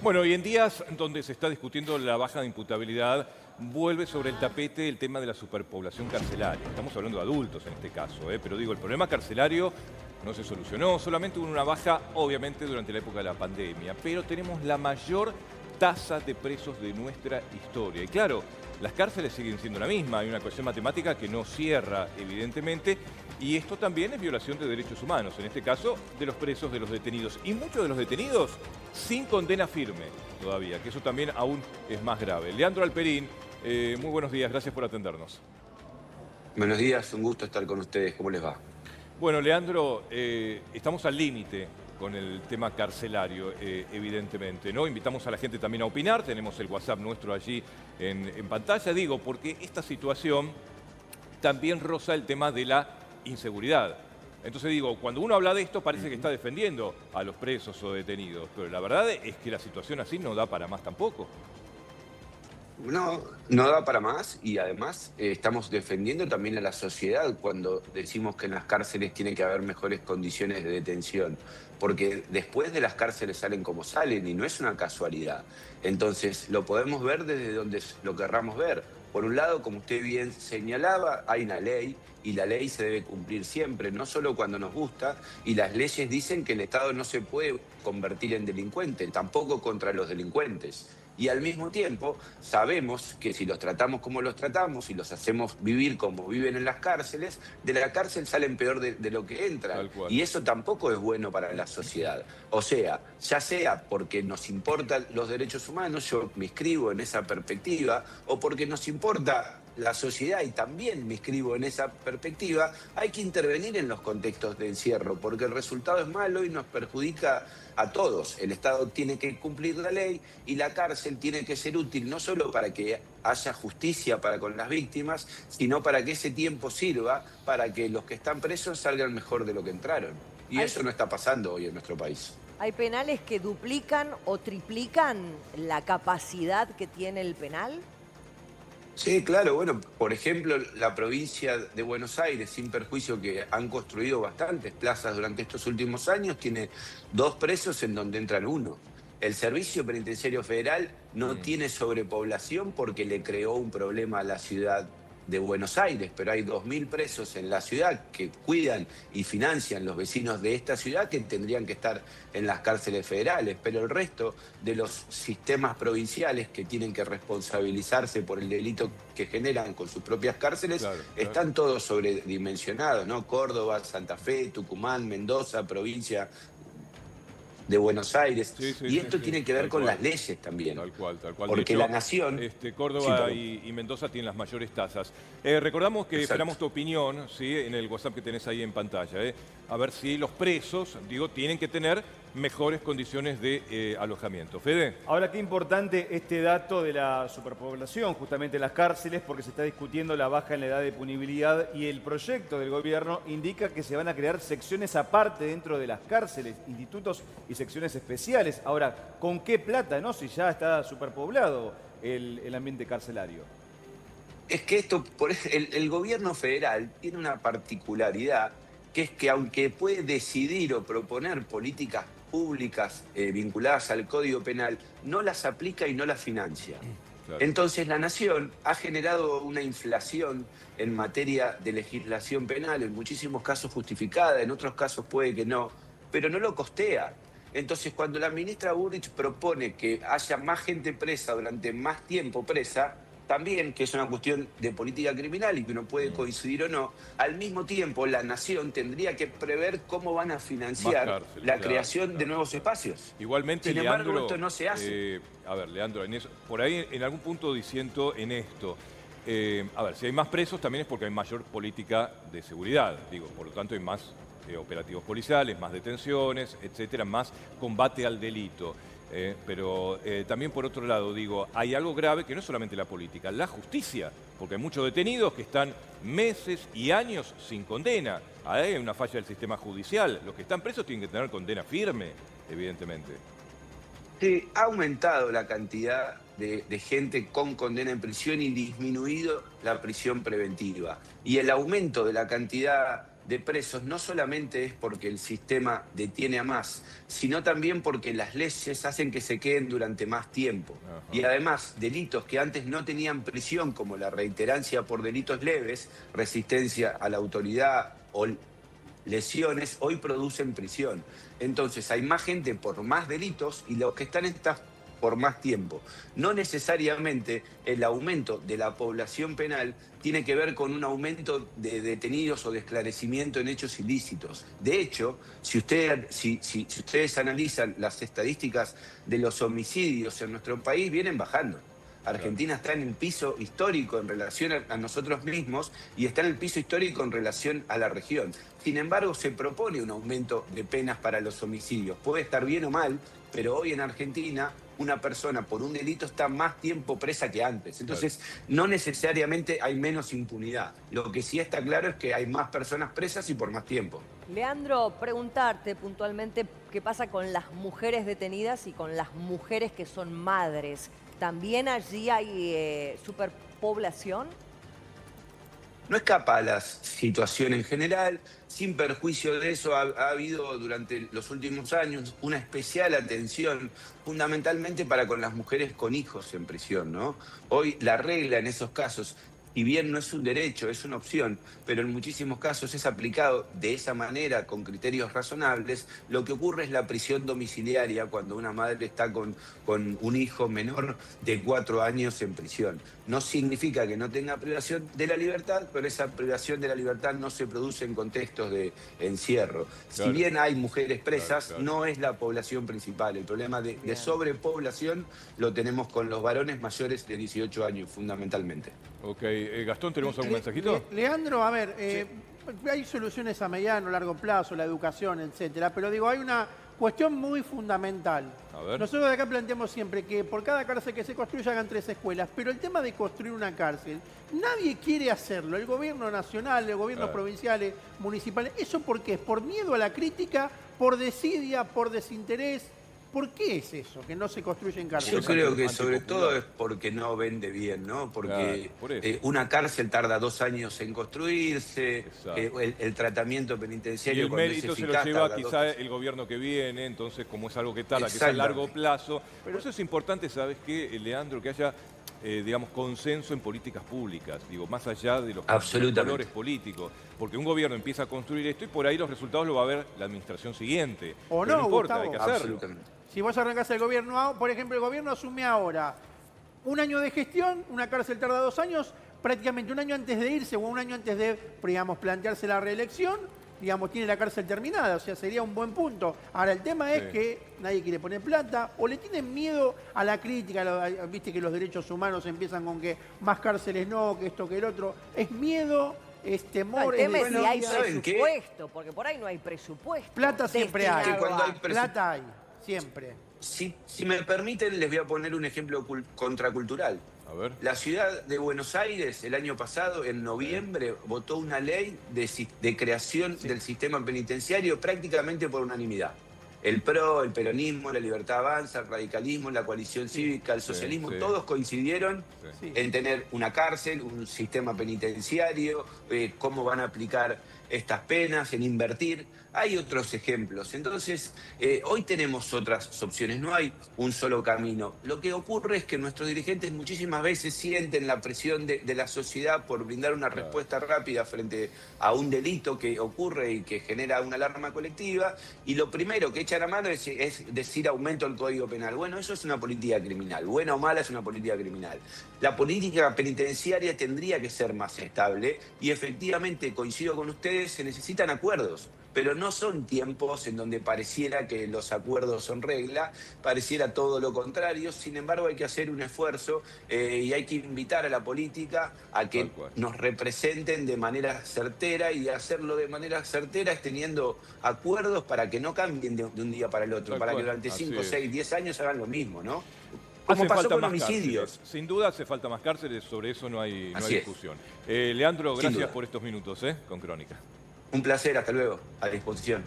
Bueno, y en días donde se está discutiendo la baja de imputabilidad, vuelve sobre el tapete el tema de la superpoblación carcelaria. Estamos hablando de adultos en este caso, pero digo, el problema carcelario no se solucionó, solamente hubo una baja, obviamente, durante la época de la pandemia, pero tenemos la mayor tasa de presos de nuestra historia. Y claro, las cárceles siguen siendo la misma, hay una cuestión matemática que no cierra, evidentemente, y esto también es violación de derechos humanos, en este caso de los presos, de los detenidos. Y muchos de los detenidos sin condena firme todavía, que eso también aún es más grave. Leandro Alperín, muy buenos días, gracias por atendernos. Buenos días, un gusto estar con ustedes. ¿Cómo les va? Bueno, Leandro, estamos al límite con el tema carcelario, evidentemente, ¿no? Invitamos a la gente también a opinar, tenemos el WhatsApp nuestro allí en pantalla, digo, porque esta situación también roza el tema de la inseguridad. Entonces digo, cuando uno habla de esto parece que está defendiendo a los presos o detenidos, pero la verdad es que la situación así no da para más tampoco. No, no da para más y además estamos defendiendo también a la sociedad cuando decimos que en las cárceles tiene que haber mejores condiciones de detención, porque después de las cárceles salen como salen y no es una casualidad. Entonces lo podemos ver desde donde lo querramos ver. Por un lado, como usted bien señalaba, hay una ley y la ley se debe cumplir siempre, no solo cuando nos gusta, y las leyes dicen que el Estado no se puede convertir en delincuente, tampoco contra los delincuentes. Y al mismo tiempo sabemos que si los tratamos como los tratamos y los hacemos vivir como viven en las cárceles, de la cárcel salen peor de lo que entran. Tal cual. Y eso tampoco es bueno para la sociedad. O sea, ya sea porque nos importan los derechos humanos, yo me inscribo en esa perspectiva, o porque nos importa la sociedad y también me inscribo en esa perspectiva, hay que intervenir en los contextos de encierro, porque el resultado es malo y nos perjudica a todos. El Estado tiene que cumplir la ley y la cárcel tiene que ser útil no solo para que haya justicia para con las víctimas, sino para que ese tiempo sirva para que los que están presos salgan mejor de lo que entraron. Y Hay, eso no está pasando hoy en nuestro país. hay penales que duplican o triplican la capacidad que tiene el penal. Sí, claro, bueno, por ejemplo, la provincia de Buenos Aires, sin perjuicio que han construido bastantes plazas durante estos últimos años, tiene 2 presos en donde entran uno. El Servicio Penitenciario Federal no tiene sobrepoblación porque le creó un problema a la ciudad de Buenos Aires, pero hay 2.000 presos en la ciudad que cuidan y financian los vecinos de esta ciudad que tendrían que estar en las cárceles federales, pero el resto de los sistemas provinciales que tienen que responsabilizarse por el delito que generan con sus propias cárceles, Claro, claro. están todos sobredimensionados, ¿no? Córdoba, Santa Fe, Tucumán, Mendoza, provincia de Buenos Aires. Sí, sí, Y sí, esto sí, tiene que ver tal con cual. las leyes también, Tal cual, tal cual. De porque hecho, la nación... Sí, Córdoba perdón. y Mendoza tienen las mayores tasas. Recordamos que Exacto. esperamos tu opinión, ¿sí? En el WhatsApp que tenés ahí en pantalla. A ver si los presos, digo, tienen que tener mejores condiciones de alojamiento. Fede. Ahora, qué importante este dato de la superpoblación justamente en las cárceles, porque se está discutiendo la baja en la edad de punibilidad y el proyecto del gobierno indica que se van a crear secciones aparte dentro de las cárceles, institutos y secciones especiales. Ahora, ¿con qué plata, no? Si ya está superpoblado el ambiente carcelario. Es que el gobierno federal tiene una particularidad, que es que aunque puede decidir o proponer políticas públicas vinculadas al Código Penal, no las aplica y no las financia. Claro. Entonces la nación ha generado una inflación en materia de legislación penal, en muchísimos casos justificada, en otros casos puede que no, pero no lo costea. Entonces cuando la ministra Burrich propone que haya más gente presa durante más tiempo presa, también, que es una cuestión de política criminal y que uno puede coincidir o no, al mismo tiempo la nación tendría que prever cómo van a Más financiar cárceles, la claro, creación de claro. nuevos espacios. Igualmente, Sin embargo, Leandro, esto no se hace. a ver, Leandro, por ahí en algún punto diciendo en esto, a ver, si hay más presos también es porque hay mayor política de seguridad, digo, por lo tanto hay más operativos policiales, más detenciones, etcétera, más combate al delito. Pero también por otro lado, digo, hay algo grave que no es solamente la política, la justicia, porque hay muchos detenidos que están meses y años sin condena. Hay una falla del sistema judicial. Los que están presos tienen que tener condena firme, evidentemente. Sí, ha aumentado la cantidad de gente con condena en prisión y disminuido la prisión preventiva. Y el aumento de la cantidad de presos no solamente es porque el sistema detiene a más, sino también porque las leyes hacen que se queden durante más tiempo. Ajá. Y además, delitos que antes no tenían prisión, como la reiterancia por delitos leves, resistencia a la autoridad o lesiones, hoy producen prisión. Entonces hay más gente por más delitos y los que están en estas por más tiempo. No necesariamente el aumento de la población penal tiene que ver con un aumento de detenidos o de esclarecimiento en hechos ilícitos. De hecho, si ustedes analizan las estadísticas de los homicidios en nuestro país, vienen bajando. Argentina está en el piso histórico en relación a nosotros mismos y está en el piso histórico en relación a la región. Sin embargo, se propone un aumento de penas para los homicidios. Puede estar bien o mal, pero hoy en Argentina una persona por un delito está más tiempo presa que antes. Entonces, no necesariamente hay menos impunidad. Lo que sí está claro es que hay más personas presas y por más tiempo. Leandro, preguntarte puntualmente qué pasa con las mujeres detenidas y con las mujeres que son madres. ¿También allí hay superpoblación? No escapa a la situación en general, sin perjuicio de eso ha habido durante los últimos años una especial atención fundamentalmente para con las mujeres con hijos en prisión, ¿no? Hoy la regla en esos casos, y bien no es un derecho, es una opción, pero en muchísimos casos es aplicado de esa manera, con criterios razonables. Lo que ocurre es la prisión domiciliaria cuando una madre está con un hijo menor de 4 años en prisión. No significa que no tenga privación de la libertad, pero esa privación de la libertad no se produce en contextos de encierro. Claro. Si bien hay mujeres presas, Claro. no es la población principal. El problema de sobrepoblación lo tenemos con los varones mayores de 18 años, fundamentalmente. Ok, Gastón, ¿tenemos algún mensajito? Leandro, a ver, hay soluciones a mediano, largo plazo, la educación, etcétera, pero digo, hay una cuestión muy fundamental. A ver. Nosotros de acá planteamos siempre que por cada cárcel que se construya hagan 3 escuelas, pero el tema de construir una cárcel, nadie quiere hacerlo. El gobierno nacional, el gobierno provinciales, municipales, ¿eso por qué? ¿Por miedo a la crítica, por desidia, por desinterés? ¿Por qué es eso, que no se construyen cárceles? Yo creo que sobre Antipopular. todo es porque no vende bien, ¿no? Porque Claro, por eso. una cárcel tarda 2 años en construirse, Exacto. el tratamiento Y penitenciario el cuando es mérito se lo eficaz lleva tarda quizá 2. el gobierno que viene, entonces como es algo que tarda, que es a largo plazo. Por eso es importante, ¿sabes qué, Leandro? Que haya, digamos, consenso en políticas públicas, digo, más allá de los Absolutamente. colores políticos. Porque un gobierno empieza a construir esto y por ahí los resultados lo va a ver la administración siguiente. O Pero no, importa, Gustavo. hay que hacerlo. Absolutamente. Si vos arrancás el gobierno, por ejemplo, el gobierno asume ahora 1 año de gestión, una cárcel tarda 2 años, prácticamente 1 año antes de irse o 1 año antes de, digamos, plantearse la reelección, digamos, tiene la cárcel terminada, o sea, sería un buen punto. Ahora, el tema es que nadie quiere poner plata o le tienen miedo a la crítica, viste que los derechos humanos empiezan con que más cárceles no, que esto, que el otro. Es miedo, es temor, El tema es si hay desidia. ¿saben qué? presupuesto, porque por ahí no hay presupuesto. Plata siempre hay. destinado Que cuando hay a- Plata hay, siempre. Si me permiten, les voy a poner un ejemplo contracultural. A ver. La ciudad de Buenos Aires el año pasado, en noviembre, votó una ley de creación del sistema penitenciario prácticamente por unanimidad. El PRO, el peronismo, la Libertad Avanza, el radicalismo, la coalición cívica, el socialismo, sí. todos coincidieron Sí. en tener una cárcel, un sistema penitenciario, cómo van a aplicar estas penas, en invertir. Hay otros ejemplos. Entonces, hoy tenemos otras opciones, no hay un solo camino. Lo que ocurre es que nuestros dirigentes muchísimas veces sienten la presión de la sociedad por brindar una respuesta rápida frente a un delito que ocurre y que genera una alarma colectiva, y lo primero que echan a mano es decir aumento del Código Penal. Bueno, eso es una política criminal. Buena o mala es una política criminal. La política penitenciaria tendría que ser más estable y efectivamente, coincido con ustedes, se necesitan acuerdos. Pero no son tiempos en donde pareciera que los acuerdos son regla, pareciera todo lo contrario. Sin embargo, hay que hacer un esfuerzo y hay que invitar a la política a que Tal cual. nos representen de manera certera, y hacerlo de manera certera es teniendo acuerdos para que no cambien de un día para el otro, Tal para cual. que durante Así 5, es. 6, 10 años hagan lo mismo, ¿no? Como Hace pasó falta con más homicidios. cárceles. Sin duda hace falta más cárceles, sobre eso no hay Así es. discusión. Leandro, Sin gracias duda. por estos minutos con Crónica. Un placer, hasta luego, a disposición.